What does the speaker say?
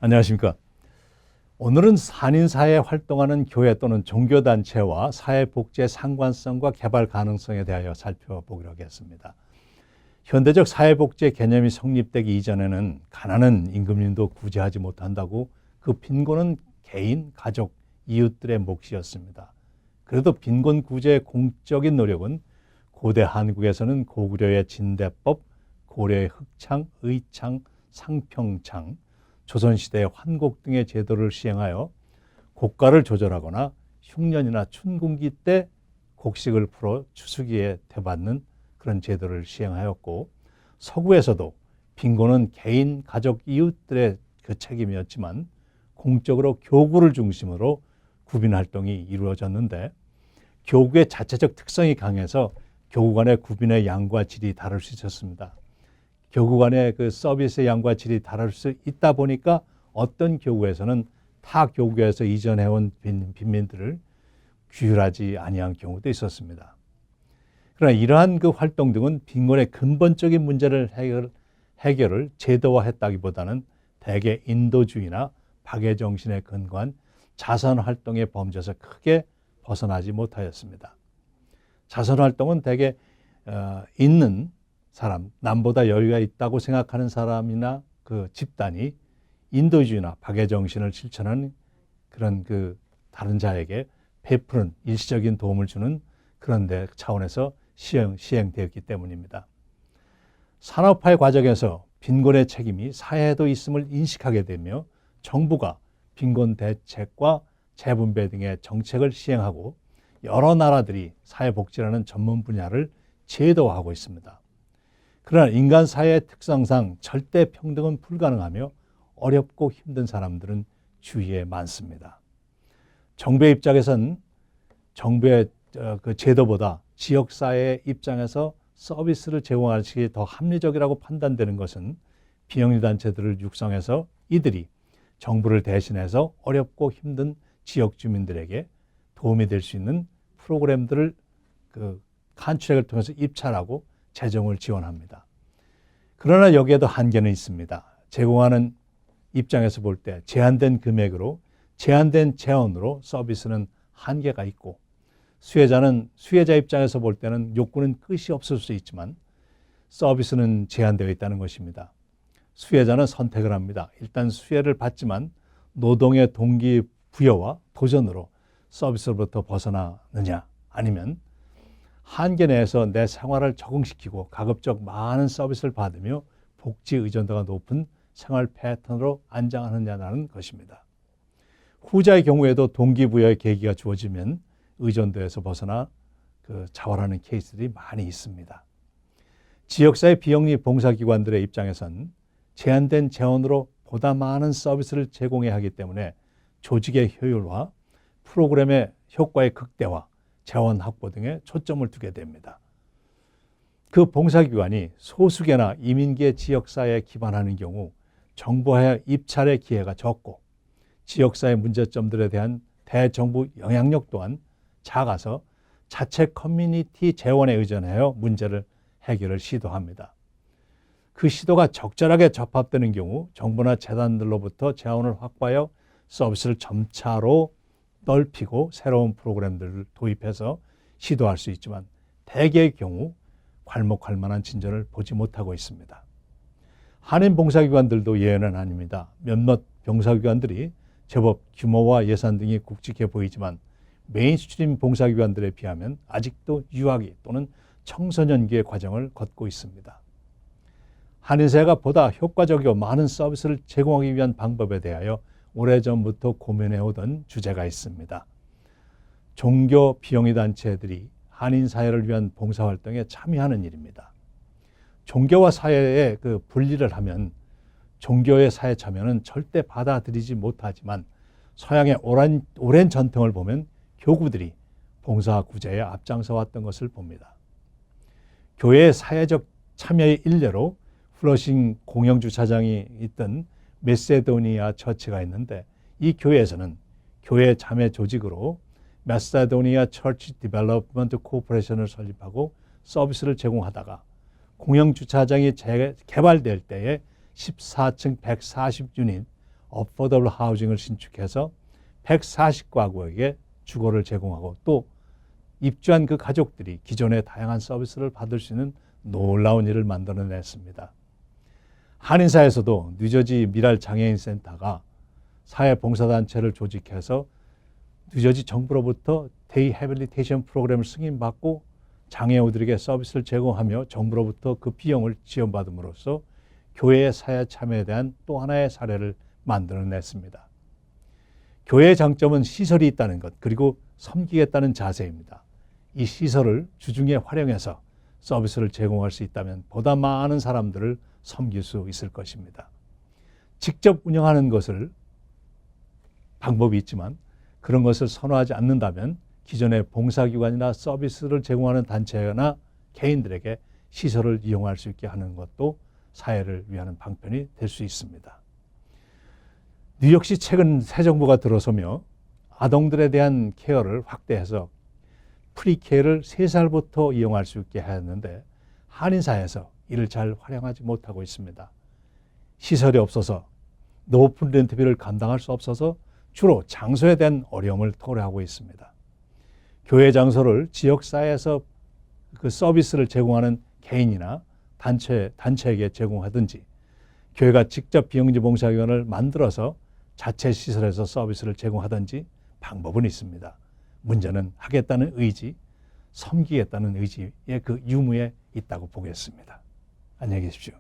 안녕하십니까. 오늘은 한인사회에 활동하는 교회 또는 종교단체와 사회복지의 상관성과 개발 가능성에 대하여 살펴보기로 하겠습니다. 현대적 사회복지의 개념이 성립되기 이전에는 가난한 임금님도 구제하지 못한다고 그 빈곤은 개인, 가족, 이웃들의 몫이었습니다. 그래도 빈곤 구제의 공적인 노력은 고대 한국에서는 고구려의 진대법, 고려의 흑창, 의창, 상평창, 조선시대의 환곡 등의 제도를 시행하여 곡가를 조절하거나 흉년이나 춘궁기 때 곡식을 풀어 추수기에 되받는 그런 제도를 시행하였고, 서구에서도 빈곤은 개인, 가족, 이웃들의 그 책임이었지만 공적으로 교구를 중심으로 구빈 활동이 이루어졌는데, 교구의 자체적 특성이 강해서 교구 간의 구빈의 양과 질이 다를 수 있었습니다. 교구 간의 그 서비스의 양과 질이 다를 수 있다 보니까 어떤 교구에서는 타 교구에서 이전해온 빈민들을 규율하지 아니한 경우도 있었습니다. 그러나 이러한 그 활동 등은 빈곤의 근본적인 문제를 해결을 제도화했다기보다는 대개 인도주의나 박애 정신에 근거한 자선 활동의 범죄에서 크게 벗어나지 못하였습니다. 자선 활동은 대개 있는 사람, 남보다 여유가 있다고 생각하는 사람이나 그 집단이 인도주의나 박애 정신을 실천하는 그런 그 다른 자에게 베푸는 일시적인 도움을 주는 그런 데 차원에서 시행되었기 때문입니다. 산업화의 과정에서 빈곤의 책임이 사회에도 있음을 인식하게 되며 정부가 빈곤 대책과 재분배 등의 정책을 시행하고 여러 나라들이 사회복지라는 전문 분야를 제도화하고 있습니다. 그러나 인간 사회의 특성상 절대 평등은 불가능하며 어렵고 힘든 사람들은 주위에 많습니다. 정부의 입장에선 정부의 그 제도보다 지역사회의 입장에서 서비스를 제공하는 것이 더 합리적이라고 판단되는 것은 비영리단체들을 육성해서 이들이 정부를 대신해서 어렵고 힘든 지역 주민들에게 도움이 될 수 있는 프로그램들을 그 간추력을 통해서 입찰하고 재정을 지원합니다. 그러나 여기에도 한계는 있습니다. 제공하는 입장에서 볼 때 제한된 금액으로 제한된 재원으로 서비스는 한계가 있고, 수혜자 입장에서 볼 때는 욕구는 끝이 없을 수 있지만 서비스는 제한되어 있다는 것입니다. 수혜자는 선택을 합니다. 일단 수혜를 받지만 노동의 동기부여와 도전으로 서비스로부터 벗어나느냐, 아니면 한계 내에서 내 생활을 적응시키고 가급적 많은 서비스를 받으며 복지 의존도가 높은 생활 패턴으로 안장하느냐는 것입니다. 후자의 경우에도 동기부여의 계기가 주어지면 의존도에서 벗어나 자활하는 케이스들이 많이 있습니다. 지역사회 비영리 봉사기관들의 입장에선 제한된 재원으로 보다 많은 서비스를 제공해야 하기 때문에 조직의 효율화, 프로그램의 효과의 극대화, 재원 확보 등에 초점을 두게 됩니다. 그 봉사기관이 소수계나 이민계 지역사회에 기반하는 경우 정부와의 입찰의 기회가 적고 지역사회 문제점들에 대한 대정부 영향력 또한 작아서 자체 커뮤니티 재원에 의존하여 문제를 해결을 시도합니다. 그 시도가 적절하게 접합되는 경우 정부나 재단들로부터 재원을 확보하여 서비스를 점차로 넓히고 새로운 프로그램들을 도입해서 시도할 수 있지만 대개의 경우 괄목할 만한 진전을 보지 못하고 있습니다. 한인 봉사기관들도 예외는 아닙니다. 몇몇 봉사기관들이 제법 규모와 예산 등이 굵직해 보이지만 메인스트림 봉사기관들에 비하면 아직도 유아기 또는 청소년기의 과정을 걷고 있습니다. 한인사회가 보다 효과적이고 많은 서비스를 제공하기 위한 방법에 대하여 오래전부터 고민해오던 주제가 있습니다. 종교 비영리 단체들이 한인사회를 위한 봉사활동에 참여하는 일입니다. 종교와 사회의 그 분리를 하면 종교의 사회 참여는 절대 받아들이지 못하지만 서양의 오랜 전통을 보면 교구들이 봉사 구제에 앞장서 왔던 것을 봅니다. 교회의 사회적 참여의 일례로 플러싱 공영주차장이 있던 메세도니아 처치가 있는데, 이 교회에서는 교회 자매 조직으로 메세도니아 처치 디벨롭먼트 코퍼레이션을 설립하고 서비스를 제공하다가 공영주차장이 개발될 때에 14층 140유닛 어포더블 하우징을 신축해서 140가구에게 주거를 제공하고 또 입주한 그 가족들이 기존의 다양한 서비스를 받을 수 있는 놀라운 일을 만들어냈습니다. 한인사에서도 뉴저지 미랄 장애인 센터가 사회봉사단체를 조직해서 뉴저지 정부로부터 데이해빌리테이션 프로그램을 승인받고 장애우들에게 서비스를 제공하며 정부로부터 그 비용을 지원받음으로써 교회의 사회 참여에 대한 또 하나의 사례를 만들어냈습니다. 교회의 장점은 시설이 있다는 것, 그리고 섬기겠다는 자세입니다. 이 시설을 주중에 활용해서 서비스를 제공할 수 있다면 보다 많은 사람들을 섬길 수 있을 것입니다. 직접 운영하는 것을 방법이 있지만 그런 것을 선호하지 않는다면 기존의 봉사기관이나 서비스를 제공하는 단체나 개인들에게 시설을 이용할 수 있게 하는 것도 사회를 위한 방편이 될 수 있습니다. 뉴욕시 최근 새 정부가 들어서며 아동들에 대한 케어를 확대해서 프리케어를 3살부터 이용할 수 있게 하였는데 한인사에서 이를 잘 활용하지 못하고 있습니다. 시설이 없어서 높은 렌트비를 감당할 수 없어서 주로 장소에 대한 어려움을 토로하고 있습니다. 교회 장소를 지역사회에서 그 서비스를 제공하는 개인이나 단체에게 제공하든지 교회가 직접 비영리 봉사기관을 만들어서 자체 시설에서 서비스를 제공하든지 방법은 있습니다. 문제는 하겠다는 의지, 섬기겠다는 의지의 그 유무에 있다고 보겠습니다. 안녕히 계십시오.